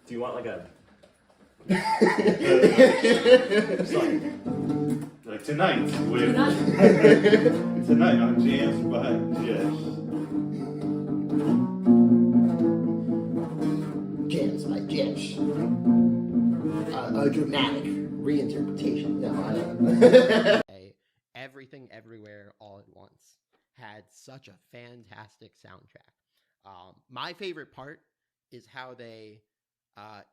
Do you want like a... Like tonight with... Tonight on Jams by Jyesh. Jams by Jyesh. A dramatic reinterpretation. No, I don't know. Everything Everywhere All at Once had such a fantastic soundtrack. My favorite part is how they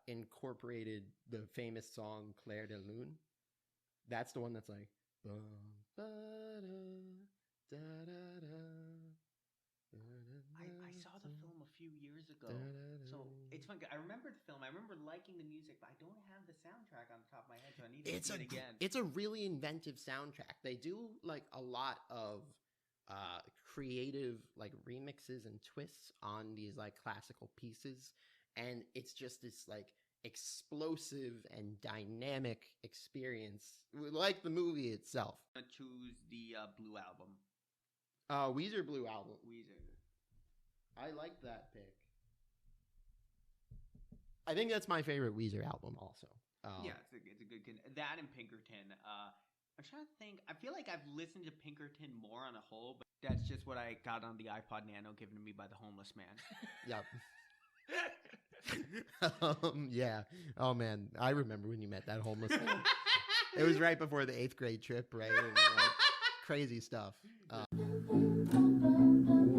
incorporated the famous song Clair de Lune. That's the one that's like... I saw the film a few years ago, so it's fun. I remember the film. I remember liking the music, but I don't have the soundtrack on the top of my head, so I need to see it again. It's a really inventive soundtrack. They do like a lot of creative like remixes and twists on these like classical pieces, and it's just this like explosive and dynamic experience, like the movie itself. I'm gonna choose the Blue album. Weezer Blue album. Weezer. I like that pick. I think that's my favorite Weezer album also. Yeah, it's a good that and Pinkerton. I'm trying to think. I feel like I've listened to Pinkerton more on a whole, but that's just what I got on the iPod Nano given to me by the homeless man. Yep. Yeah. Oh man, I remember when you met that homeless man. It was right before the 8th grade trip, right? And, like, crazy stuff. Ooh,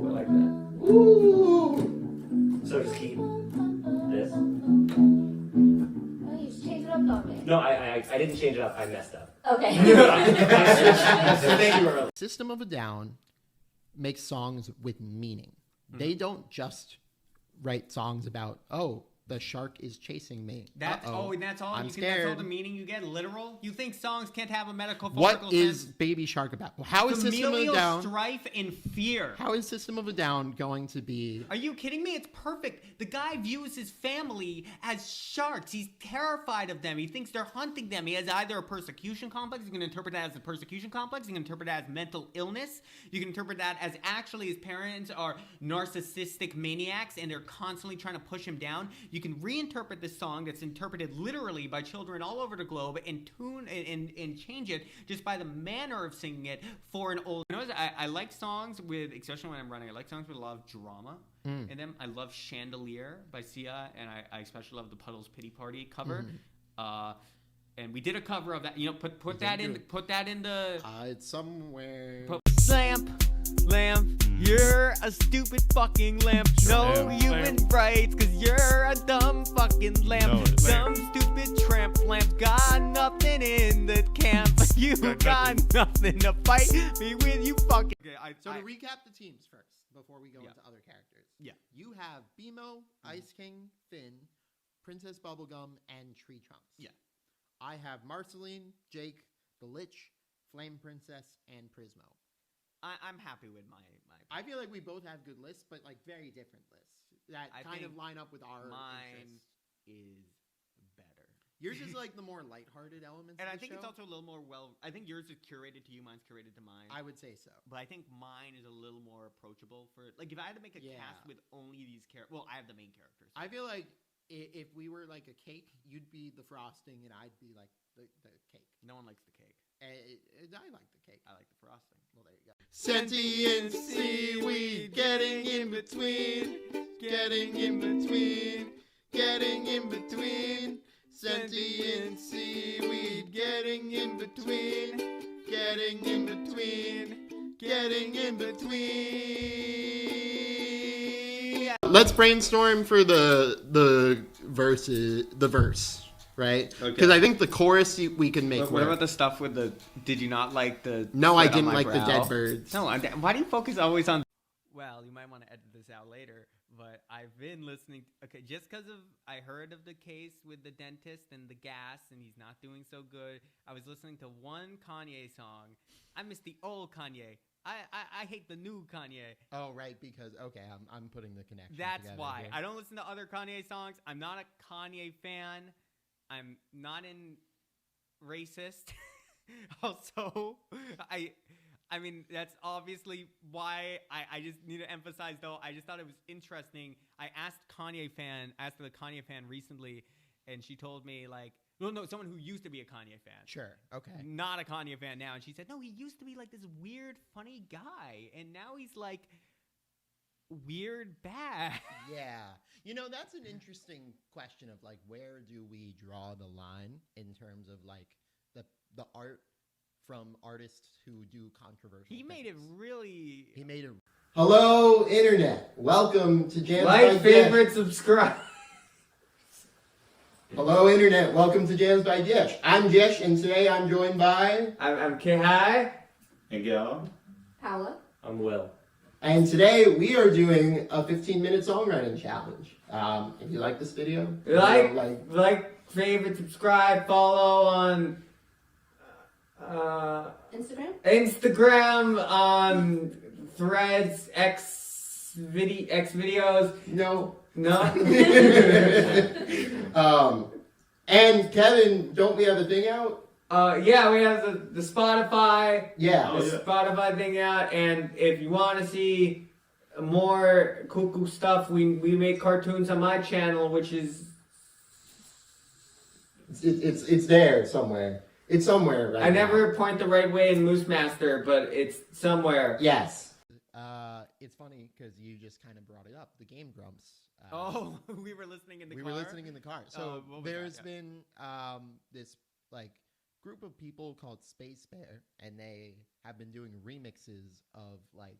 I like that. Ooh. So just keep this. Oh, you just changed it up on me. No, I didn't change it up. I messed up. Okay. Thank you, Earl. System of a Down makes songs with meaning. Mm-hmm. They don't just write songs about, oh, the shark is chasing me. That's all. That's all the meaning you get. Literal. You think songs can't have a metaphorical sense? What is sense? Baby Shark about? How is System of a Down? Strife and fear. How is System of a Down going to be? Are you kidding me? It's perfect. The guy views his family as sharks. He's terrified of them. He thinks they're hunting them. He has either a persecution complex. You can interpret that as a persecution complex. You can interpret that as mental illness. You can interpret that as actually his parents are narcissistic maniacs and they're constantly trying to push him down. You can reinterpret this song that's interpreted literally by children all over the globe and tune and change it just by the manner of singing it for an old. You know, I like songs with, especially when I'm running, I like songs with a lot of drama in them. I love Chandelier by Sia, and I especially love the Puddles Pity Party cover. And we did a cover of that. You know, put that in the. It's somewhere. Lamp, you're a stupid fucking lamp. No human rights, cause you're a dumb fucking lamp. Dumb, stupid tramp lamp. Got nothing in the camp. You got nothing to fight me with, you fucking. Okay, to recap the teams first, before we go into other characters. Yeah. You have BMO, Ice King, Finn, Princess Bubblegum, and Tree Trunks. Yeah. I have Marceline, Jake, the Lich, Flame Princess, and Prismo. I'm happy with my I feel like we both have good lists, but like very different lists that kind of line up with our mine interests. Is better. Yours is like the more lighthearted elements and of I think show. It's also a little more I think yours is curated to you, mine's curated to mine. I would say so. But I think mine is a little more approachable for, like, if I had to make a cast with only these characters. Well, I have the main characters. I feel like if we were like a cake, you'd be the frosting and I'd be like the cake. No one likes the cake. I like the cake. I like the frosting. Well, there you go. Sentient seaweed, getting in between, getting in between, getting in between. Sentient seaweed, getting in between, getting in between, getting in between. Let's brainstorm for the verse. Right? Because I think the chorus we can make. What about the stuff with the? Did you not like the? No, I didn't like the dead birds. No, why do you focus always on? Well, you might want to edit this out later, but I've been listening. Okay, just because I heard of the case with the dentist and the gas, and he's not doing so good. I was listening to one Kanye song. I miss the old Kanye. I hate the new Kanye. Oh, right, because I'm putting the connection. That's why here. I don't listen to other Kanye songs. I'm not a Kanye fan. I'm not in racist. Also, I mean, that's obviously why I just need to emphasize, though. I just thought it was interesting. I asked the Kanye fan recently, and she told me, like, well, no, someone who used to be a Kanye fan. Sure. Okay. Not a Kanye fan now. And she said, no, he used to be like this weird, funny guy. And now he's like weird bad. Yeah. That's an interesting question of like, where do we draw the line in terms of like the art from artists who do controversial He made it things? really. He made it. Hello, Internet. Welcome to Jams by Like, Jyesh. favorite, subscribe. Hello, Internet. Welcome to Jams by Jyesh. I'm Jyesh, and today I'm joined by... I'm Kai. Miguel. Paola. I'm Will. And today we are doing a 15-minute songwriting challenge. If you like this video... Like, favorite, subscribe, follow on... Instagram. Instagram, Threads, X videos. No. No. And Kevin, don't we have a thing out? Yeah, we have the Spotify. Yeah. Oh, The yeah. Spotify thing out, and if you want to see more cool stuff, we make cartoons on my channel, which is It's there somewhere. It's somewhere right I now. never point the right way in Moose Master, but it's somewhere. Yes. It's funny because you just kind of brought it up. The Game Grumps. Oh, we were listening in the car. We were listening in the car. So what was there's that? been this like group of people called Space Bear, and they have been doing remixes of like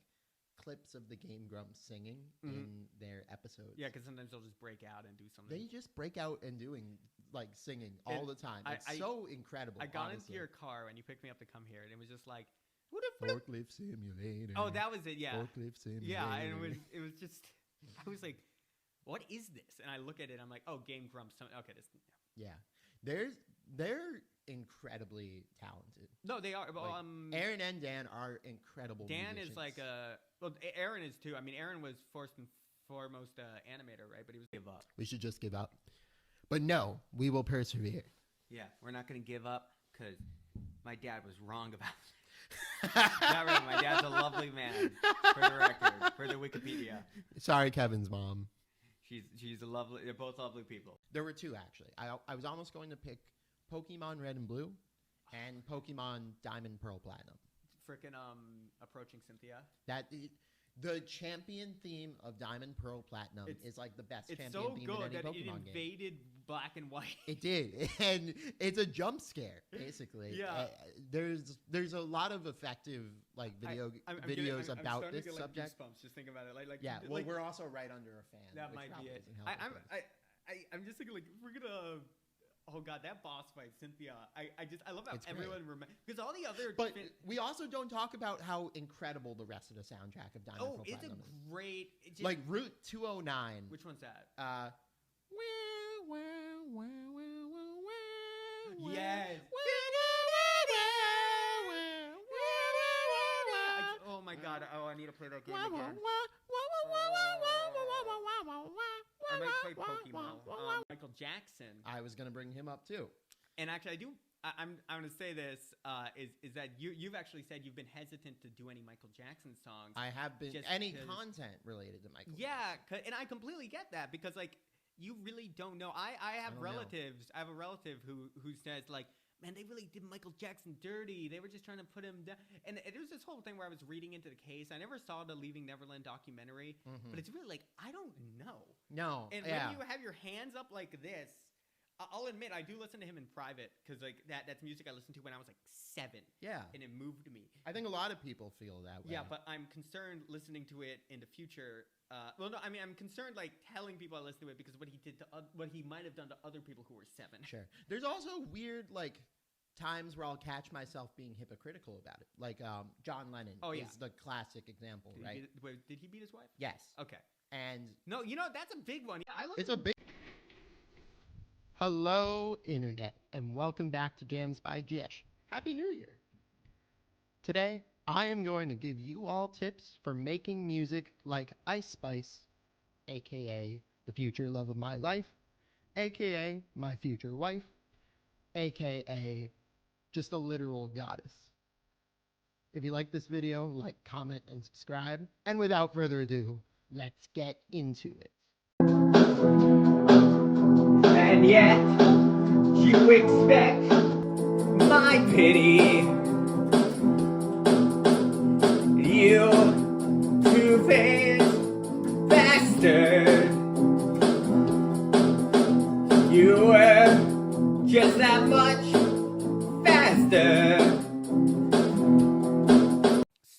clips of the Game Grumps singing in their episodes. Yeah, because sometimes they'll just break out and do something. They just break out and doing like singing all And the time. It's I- so incredible. I got honestly. into your car when you picked me up to come here, and it was just like, Forklift Simulator. oh, that was it, yeah. Forklift Simulator. Yeah, and it was just, I was like, what is this? And I look at it, I'm like, oh, Game Grumps. Okay, this. Yeah, they're incredibly talented. No, they are. Well, Like, Aaron and Dan are incredible. Dan is musicians. like Aaron is too. I mean, Aaron was first and foremost animator, right? But he was give up. We should just give up. But no, we will persevere. Yeah, we're not gonna give up because my dad was wrong about it. Not really. My dad's a lovely man, for the record, for the Wikipedia. Sorry, Kevin's mom. She's a lovely. They're both lovely people. There were two actually. I was almost going to pick Pokemon Red and Blue and Pokemon Diamond Pearl Platinum. Frickin' approaching Cynthia. The champion theme of Diamond Pearl Platinum is like the best It's champion so theme good in any that it Pokemon game. invaded black and white. It did, and it's a jump scare basically. Yeah. There's a lot of effective like I'm videos I'm about starting this to get, subject. Goosebumps just think about it. Like Yeah, well, like, we're also right under a fan. that which might be probably it. doesn't help things. I'm just thinking like we're gonna. Oh god, that boss fight, Cynthia. I love how It's great. everyone remembers because all the other. But we also don't talk about how incredible the rest of the soundtrack of Diamond Pearl it's a Platinum is. great. It just, Like Route 209. which one's that? Yes. Oh my god. Oh, I need to play that game again. I might play Pokemon. Michael Jackson. I was gonna bring him up too. And actually, I'm going to say this is that you've actually said you've been hesitant to do any Michael Jackson songs. I have been Just any 'cause- content related to Michael. Yeah, and I completely get that because like you really don't know. I have don't know. relatives. I have a relative who says like, man, they really did Michael Jackson dirty. They were just trying to put him down. And it was this whole thing where I was reading into the case. I never saw the Leaving Neverland documentary, but it's really like I don't know. No. And yeah. when you have your hands up like this, I'll admit I do listen to him in private because like that's music I listened to when I was like 7. Yeah. And it moved me. I think a lot of people feel that way. Yeah, but I'm concerned listening to it in the future. Well, no, I mean I'm concerned like telling people I listen to it because what he did to what he might have done to other people who were 7. Sure. There's also weird like times where I'll catch myself being hypocritical about it. Like John Lennon is the classic example, right? Did he beat his wife? Yes. Okay. And No, that's a big one. it's a big. Hello, Internet, and welcome back to Jams by Jyesh. Happy New Year! Today, I am going to give you all tips for making music like Ice Spice, aka the future love of my life, aka my future wife, aka just a literal goddess. If you like this video, like, comment, and subscribe. And without further ado, let's get into it. And yet, you expect my pity. You two-faced bastard. You were just that much faster.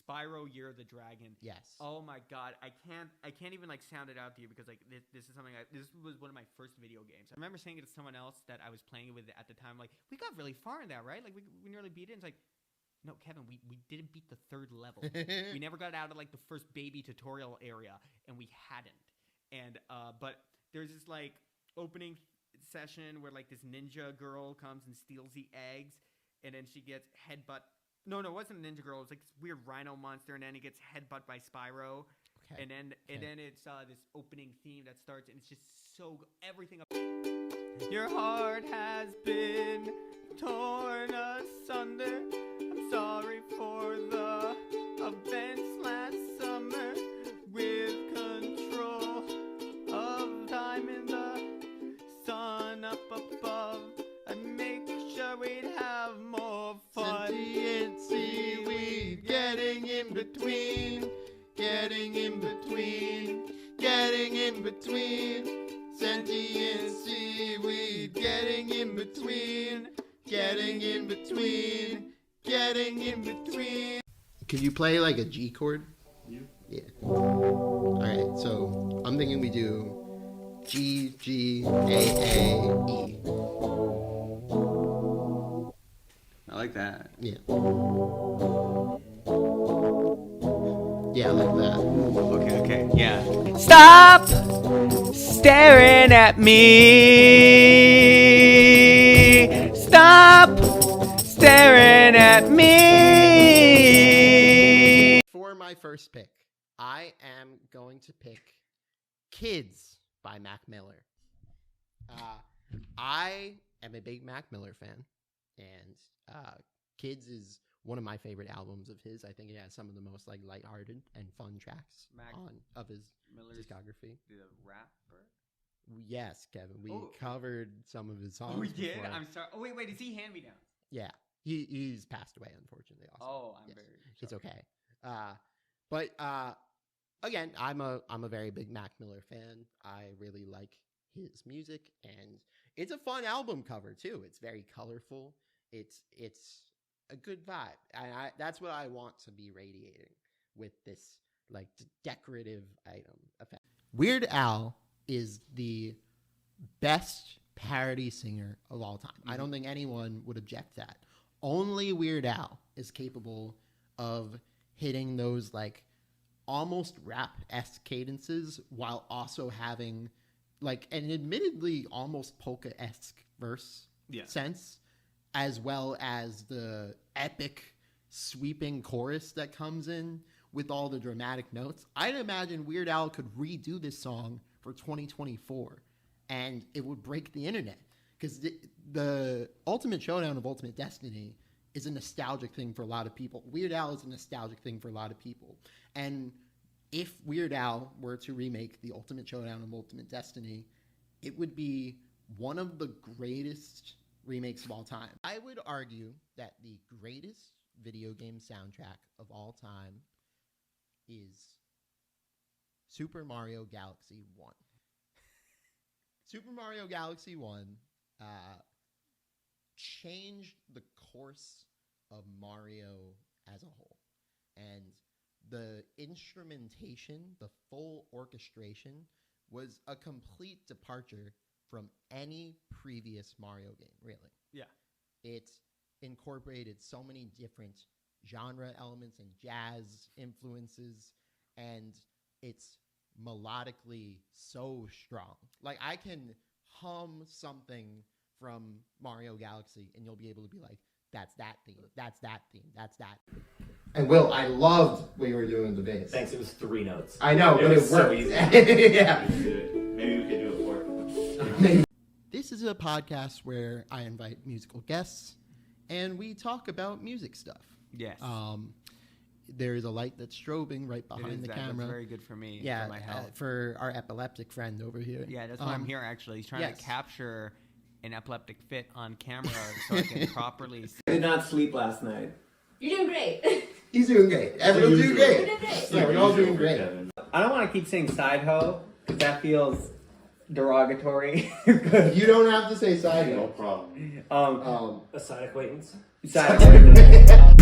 Spyro Year of the Dragon. Yes. Oh my god, I can't even like sound it out to you because like this is something this was one of my first video games. I remember saying it to someone else that I was playing with at the time, like, we got really far in that, right? Like we nearly beat it. And it's like, no, Kevin, we didn't beat the third level. We never got out of like the first baby tutorial area, and we hadn't. And but there's this like opening session where like this ninja girl comes and steals the eggs, and then she gets headbutt. No, it wasn't a ninja girl. It was like this weird rhino monster, and then he gets headbutt by Spyro. Okay. And then it's this opening theme that starts, and it's just so everything. Your heart has been torn asunder. I'm sorry for the events last summer. With control of time in the sun up above, I make sure we'd have more fun. Sentient seaweed getting in between, getting in between, getting in between. Sentient seaweed getting in between, getting in between, getting in between. Could you play like a G chord? Yeah. Alright, so I'm thinking we do G, G, A, E. I like that. Yeah. Yeah, like that. Okay, yeah. Stop staring at me. Stop staring at me. For my first pick, I am going to pick Kids by Mac Miller. I am a big Mac Miller fan, and Kids is one of my favorite albums of his. I think it has some of the most like lighthearted and fun tracks of his discography. The rapper? Yes, Kevin. We covered some of his songs. Oh, we did? before. I'm sorry. Oh, wait. Is he hand-me-downs? Yeah, he's passed away, unfortunately. Also, Oh, I'm yes. very sorry. It's okay. But again, I'm a very big Mac Miller fan. I really like his music, and it's a fun album cover too. It's very colorful. It's a good vibe, and that's what I want to be radiating with this like decorative item effect. Weird Al is the best parody singer of all time. I don't think anyone would object to that. Only Weird Al is capable of hitting those like almost rap-esque cadences while also having like an admittedly almost polka-esque verse sense, as well as the epic sweeping chorus that comes in with all the dramatic notes. I'd imagine Weird Al could redo this song for 2024 and it would break the internet, because the Ultimate Showdown of Ultimate Destiny is a nostalgic thing for a lot of people. Weird Al is a nostalgic thing for a lot of people. And if Weird Al were to remake the Ultimate Showdown of Ultimate Destiny, it would be one of the greatest remakes of all time. I would argue that the greatest video game soundtrack of all time is Super Mario Galaxy 1. Super Mario Galaxy 1 changed the course of Mario as a whole. And the instrumentation, the full orchestration, was a complete departure from any previous Mario game, really. Yeah. It incorporated so many different genre elements and jazz influences, and it's melodically so strong. Like, I can hum something from Mario Galaxy, and you'll be able to be like, that's that theme, that's that theme, that's that. And Will, I loved what you were doing with the bass. Thanks, it was 3 notes. I know, but it was so worked. easy. Yeah. Maybe we could do it for This is a podcast where I invite musical guests, and we talk about music stuff. Yes. there is a light that's strobing right It behind is the that. camera. That's very good for me. Yeah, for my health. for our epileptic friend over here. Yeah, that's why I'm here actually. He's trying yes. to capture an epileptic fit on camera so I can properly. I did not sleep last night. You're doing great. He's doing great. Everyone's doing You're great. doing great. Yeah, we're all doing great. Kevin. I don't want to keep saying side hoe because that feels derogatory. You don't have to say side No note. problem. um, A side acquaintance. side hoe.